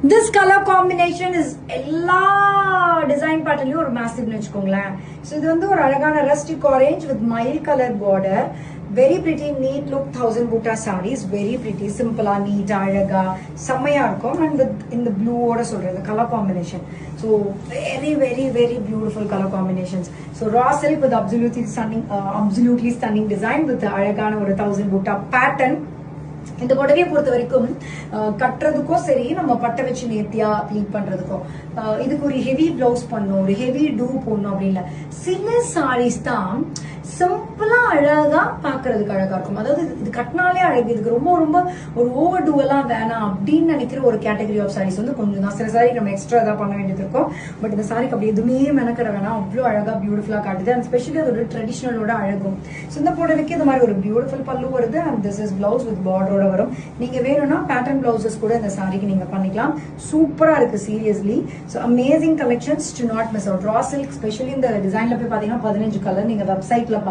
This color combination is எல்லா design பேட்டர்ன்லயும் ஒரு மேசிவ்னு வச்சுக்கோங்களேன். ஸோ இது வந்து ஒரு அழகான rustic orange with mild colour border. Very pretty neat look 1000 butta sarees. Very pretty சிம்பிளா நீட்டா அழகா செம்மையா இருக்கும். அண்ட் வித் இந்த ப்ளூவோட சொல்றேன் இந்த colour combination. So very very very beautiful colour combinations. So raw silk with absolutely stunning design with அழகான ஒரு 1000 பூட்டா பேட்டர்ன். இந்த புடவையை பொறுத்த வரைக்கும் கட்டுறதுக்கும் சரி, நம்ம பட்டை வச்சு நேர்த்தியா ப்ளீட் பண்றதுக்கும் இதுக்கு ஒரு ஹெவி பிளவுஸ் பண்ணும், ஒரு ஹெவி டூ போடணும் அப்படின்னு சில சாரீஸ் தான் சிம்பிளா அழகா பாக்குறதுக்கு அழகா இருக்கும். அதாவது இது கட்டினாலே அழகு, இதுக்கு ரொம்ப ரொம்ப ஒரு ஓவர் டூ எல்லாம் வேணாம் அப்படின்னு நினைக்கிற ஒரு கேட்டகரி ஆஃப் சாரீஸ் வந்து கொஞ்சம் தான். சில சாரி நம்ம எக்ஸ்ட்ரா ஏதாவது பண்ண வேண்டியது இருக்கும். பட் இந்த சாரிக்கு அப்படி எதுவுமே மெனக்கிட வேணாம், அவ்வளோ அழகா பியூட்டிஃபுல்லா காட்டுது. அண்ட் ஸ்பெஷலி அதோட ட்ரெடிஷனலோட அழகும். ஸோ இந்த புடவைக்கு இந்த மாதிரி ஒரு பியூட்டிஃபுல் பல்லு வருது. And this is blouse with பார்டரோட வரும். நீங்க வேணும்னா பேட்டர்ன் பிளவுசஸ் கூட இந்த சாரிக்கு நீங்க பண்ணிக்கலாம். சூப்பரா இருக்கு seriously. So amazing collections do not miss out. Raw silk specially இந்த டிசைன்ல போய் பாத்தீங்கன்னா 15 கலர் நீங்க வெப்சைட்ல பார்க்கலாம்.